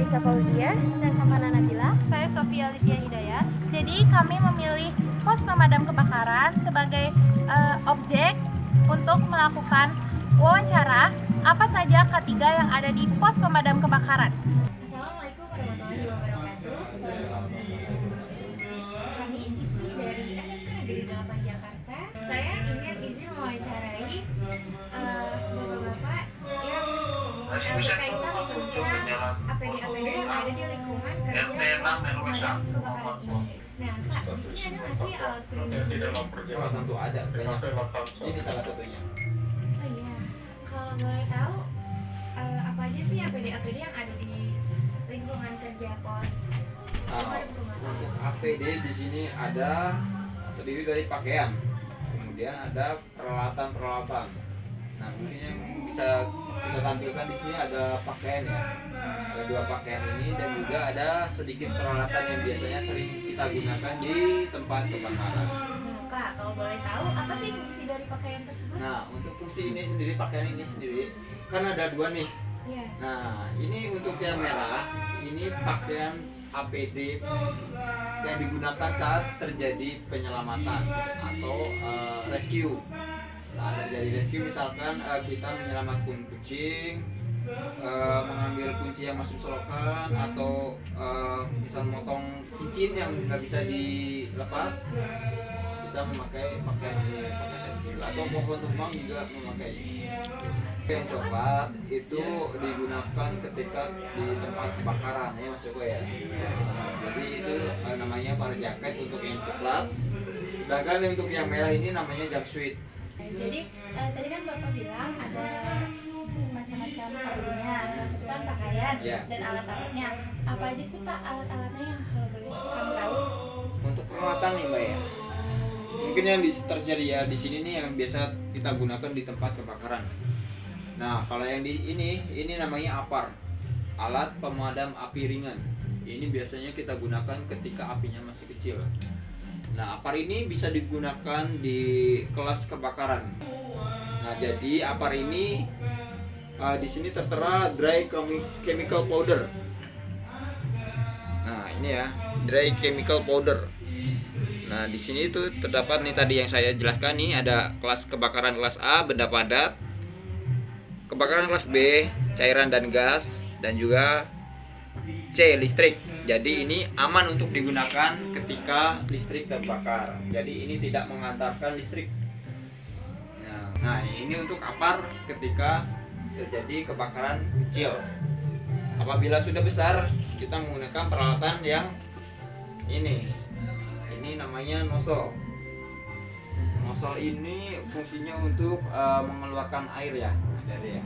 Nisa Fauzia. Saya Samana Nabila. Saya Sofia Olivia Hidayat. Jadi kami memilih pos pemadam kebakaran sebagai objek untuk melakukan wawancara apa saja K3 yang ada di pos pemadam kebakaran. Assalamualaikum warahmatullahi wabarakatuh. Kami siswi dari SMK Negeri 8 Jakarta. Saya ingin izin mewawancarai bapak-bapak yang berkaitan tentang APD-APD yang ada di lingkungan kerja pos pemadam kebakaran ini. Nah, Pak, di sini ada nggak sih alat pelindung? Oh, tentu ada, banyak. Ini salah satunya. Oh iya, kalau boleh tahu apa aja sih APD-APD yang ada di lingkungan kerja pos pemadam kebakaran? Untuk APD di sini ada terdiri dari pakaian, kemudian ada peralatan-peralatan. Nah, mungkin yang bisa kita tampilkan di sini ada pakaian ya. Ada dua pakaian ini dan juga ada sedikit peralatan yang biasanya sering kita gunakan di tempat kebakaran. Nah, Kak, kalau boleh tahu apa sih fungsi dari pakaian tersebut? Nah, untuk fungsi ini sendiri, pakaian ini sendiri, kan ada dua nih. Iya. Nah, ini untuk yang merah, ini pakaian APD yang digunakan saat terjadi penyelamatan atau rescue. Saat terjadi rescue, misalkan kita menyelamatkan kucing, mengambil kunci yang masuk selokan, atau misal motong cincin yang nggak bisa dilepas, kita memakai pakaian ini, pakaian rescue. Atau pohon tumbang juga memakai ini. Yang coklat itu digunakan ketika di tempat kebakaran ya Mas Joko ya. Jadi itu namanya fire jacket untuk yang coklat. Sedangkan untuk yang merah ini namanya jumpsuit. Jadi tadi kan Bapak bilang ada macam-macam perlunya, salah satu kan pakaian dan alat-alatnya. Apa aja sih Pak alat-alatnya yang kalau boleh kami tahu? Untuk peralatan nih Mbak ya. Mungkin yang terjadi ya di sini nih yang biasa kita gunakan di tempat kebakaran. Nah, kalau yang di ini namanya APAR, alat pemadam api ringan. Ini biasanya kita gunakan ketika apinya masih kecil. Nah, APAR ini bisa digunakan di kelas kebakaran. Nah, jadi APAR ini di sini tertera dry chemical powder. Nah, ini ya, dry chemical powder. Nah, di sini itu terdapat nih tadi yang saya jelaskan nih, ada kelas kebakaran kelas A, benda padat. Kebakaran kelas B, cairan dan gas, dan juga C, listrik. Jadi ini aman untuk digunakan ketika listrik terbakar. Jadi ini tidak mengantarkan listrik. Nah, ini untuk APAR ketika terjadi kebakaran kecil. Apabila sudah besar, kita menggunakan peralatan yang ini. Ini namanya nozzle. Nozzle ini fungsinya untuk mengeluarkan air ya. Jadi ya.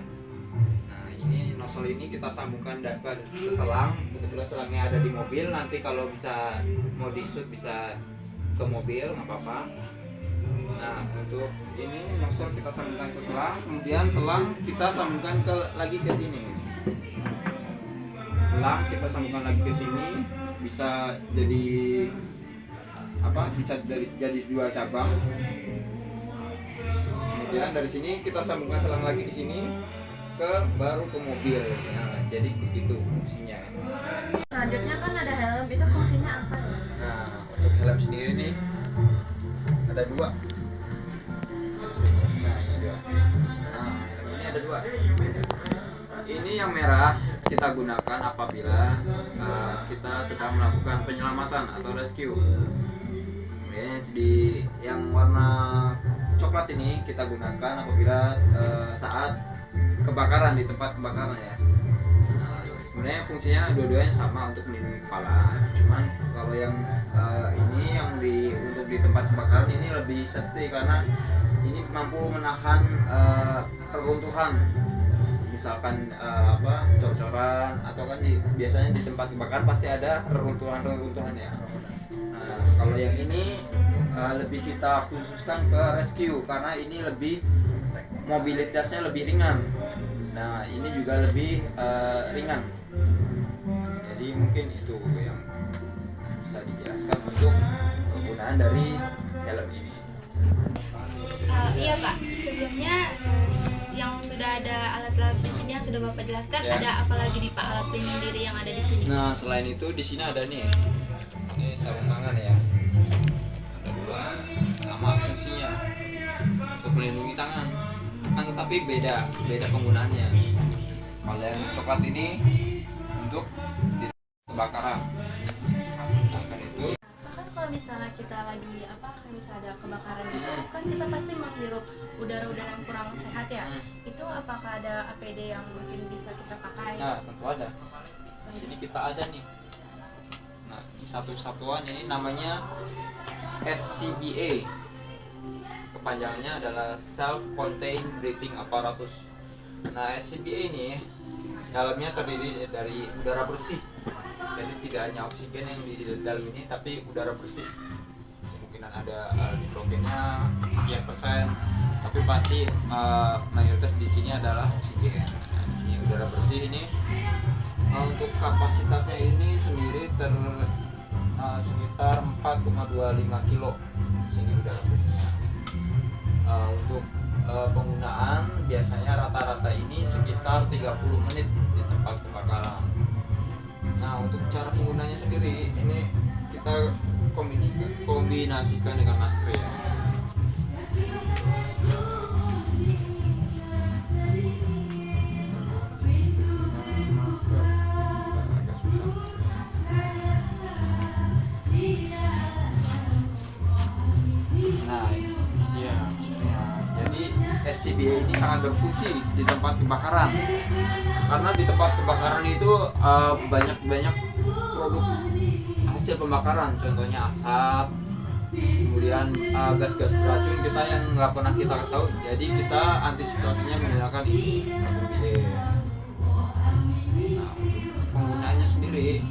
Nah, ini nozzle ini kita sambungkan ke selang. Kebetulan selangnya ada di mobil. Nanti kalau bisa mau di-shoot bisa ke mobil, nggak apa-apa. Nah, untuk ini nozzle kita sambungkan ke selang. Kemudian selang kita sambungkan lagi ke sini. Selang kita sambungkan lagi ke sini. Bisa jadi apa? Bisa jadi dua cabang. Kemudian dari sini kita sambungkan selang lagi di sini baru ke mobil. Nah, jadi begitu fungsinya. Selanjutnya kan ada helm, itu fungsinya apa ya? Nah, untuk helm sendiri nih ada dua. Nah, ini dua. Nah, helm ini ada dua. Ini yang merah kita gunakan apabila kita sedang melakukan penyelamatan atau rescue. Kemudian di yang warna coklat ini kita gunakan apabila saat kebakaran di tempat kebakaran ya. Nah, sebenarnya fungsinya dua-duanya sama untuk melindungi kepala. Cuman kalau yang ini yang untuk di tempat kebakaran ini lebih safety karena ini mampu menahan peruntuhan. Misalkan cor-coran atau kan biasanya di tempat kebakaran pasti ada reruntuhan ya. Nah, kalau yang ini lebih kita khususkan ke rescue karena ini lebih mobilitasnya lebih ringan. Nah, ini juga lebih ringan. Jadi mungkin itu yang bisa dijelaskan untuk penggunaan dari helm ini. Iya Pak, sebelumnya yang sudah ada alat-alat di sini yang sudah Bapak jelaskan, Ya. ada apa lagi nih Pak alat pelindung diri yang ada di sini? Nah, selain itu di sini ada nih. Ini sarung tangan ya. Ada dua sama fungsinya untuk melindungi tangan. Kan tetapi beda penggunaannya. Kalau yang coklat ini untuk kebakaran. Sedangkan itu Kan kalau misalnya kita lagi kayak misalnya ada kebakaran gitu, kan kita pasti menghirup udara-udara yang kurang sehat ya. Itu apakah ada APD yang mungkin bisa kita pakai? nah, tentu ada. Di sini kita ada nih. Nah, ini satu satuan ini namanya SCBA. Kepanjangannya adalah Self Contained Breathing Apparatus. Nah, SCBA ini dalamnya terdiri dari udara bersih. Jadi tidak hanya oksigen yang di dalam ini, tapi udara bersih. Kemungkinan ada nitrogennya sekian persen, tapi pasti mayoritas di sini adalah oksigen. Nah, di sini udara bersih ini untuk kapasitasnya ini sendiri sekitar 4,25 kilo. Di sini udara bersihnya. Untuk penggunaan biasanya rata-rata ini sekitar 30 menit di tempat kebakaran. Nah, untuk cara penggunanya sendiri ini kita kombinasikan dengan masker ya. Masker agak susah. Nah, ya maksudnya. Jadi SCBA ini sangat berfungsi di tempat kebakaran. Karena di tempat kebakaran itu banyak produk hasil pembakaran, contohnya asap, kemudian gas-gas beracun kita yang nggak pernah kita tahu. Jadi kita antisipasinya menggunakan ini. Nah, untuk penggunaannya sendiri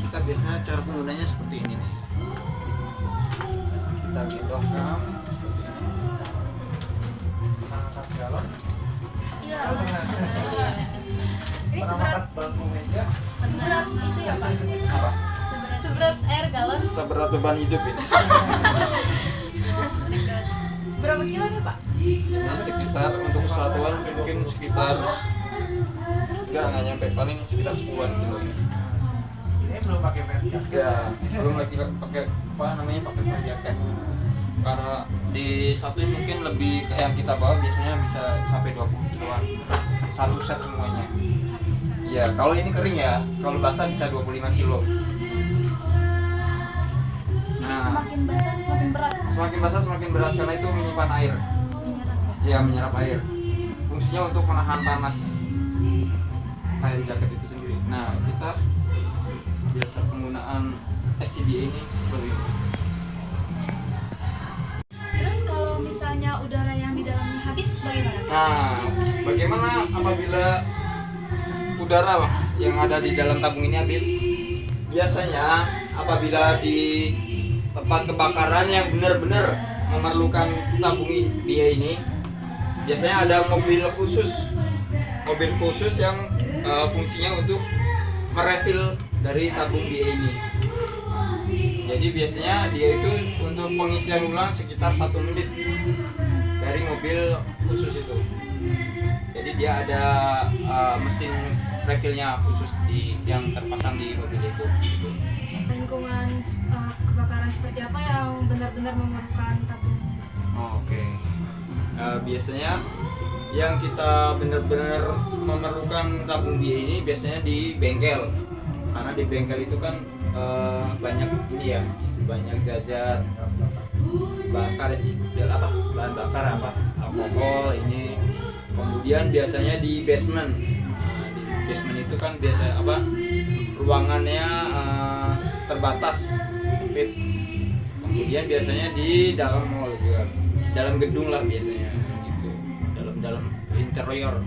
kita biasanya cara penggunanya seperti ini nih. Kita gendongkan seperti ini. Iya. Ini seberat itu ya Pak? Apa? Seberat air galon. Seberat beban hidup ini. Berapa kilo nih Pak? Ini sekitar untuk kesatuan mungkin sekitar nggak nyampe, paling sekitar 10-an kilo ini. Ini belum pakai media. Ya, belum lagi pakai pakai jaket. Karena di satu mungkin lebih yang kita bawa biasanya bisa sampai 20 kiloan. Satu set semuanya. Iya, kalau ini kering ya, kalau basah bisa 25 kilo. Nah, Semakin basah semakin berat. semakin basah semakin berat karena itu menyimpan air. Iya, menyerap air. Fungsinya untuk menahan panas. Kayak jaket itu sendiri. Nah, kita biasa penggunaan SCBA ini seperti ini. Terus kalau misalnya udara yang di dalamnya habis bagaimana? Nah, bagaimana apabila udara yang ada di dalam tabung ini habis? Biasanya apabila di tempat kebakaran yang benar-benar memerlukan tabung dia ini, biasanya ada mobil khusus yang fungsinya untuk merefill dari tabung dia ini. Jadi biasanya dia itu untuk pengisian ulang sekitar 1 menit dari mobil khusus itu. Jadi dia ada mesin refillnya khusus yang terpasang di mobil itu. Gitu. Lingkungan kebakaran seperti apa yang benar-benar memerlukan tabung? Oke. Biasanya yang kita benar-benar memerlukan tabung dia ini biasanya di bengkel. Karena di bengkel itu kan banyak ini ya, banyak zat bakar bahan bakar alkohol ini. Kemudian biasanya di basement. Nah, di basement itu kan biasa ruangannya terbatas, sempit. Kemudian biasanya di dalam mall juga, dalam gedung lah biasanya gitu, dalam interior.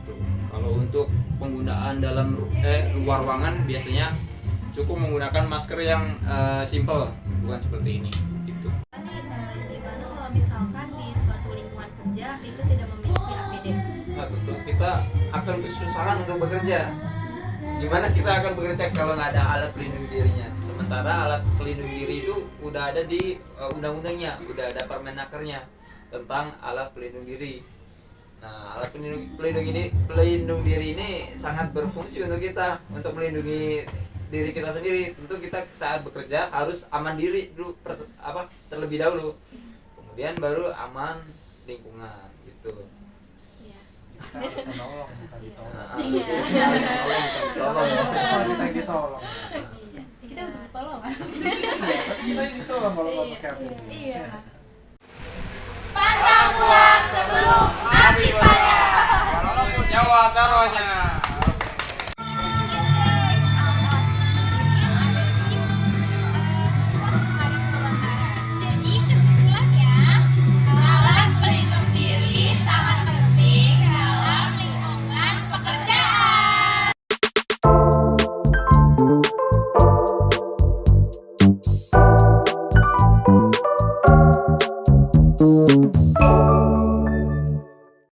Tuh. Kalau untuk penggunaan dalam luar ruangan biasanya cukup menggunakan masker yang simple, bukan seperti ini gitu. Gimana kalau misalkan di suatu lingkungan kerja itu tidak memiliki APD? Nah, tentu kita akan kesusahan untuk bekerja. Gimana kita akan bekerja kalau nggak ada alat pelindung dirinya? Sementara alat pelindung diri itu udah ada di undang-undangnya, udah ada Permenakernya tentang alat pelindung diri. Nah, alat pelindung diri ini sangat berfungsi untuk kita, untuk melindungi diri kita sendiri. Tentu kita saat bekerja harus aman diri dulu, terlebih dahulu. Kemudian baru aman lingkungan gitu. Harus menolong, bukan ditolong. Harus menolong, bukan ditolong. Kalau kita yang ditolong. Kita butuh pertolongan. Kita yang ditolong kalau nggak pakai APD. Iya.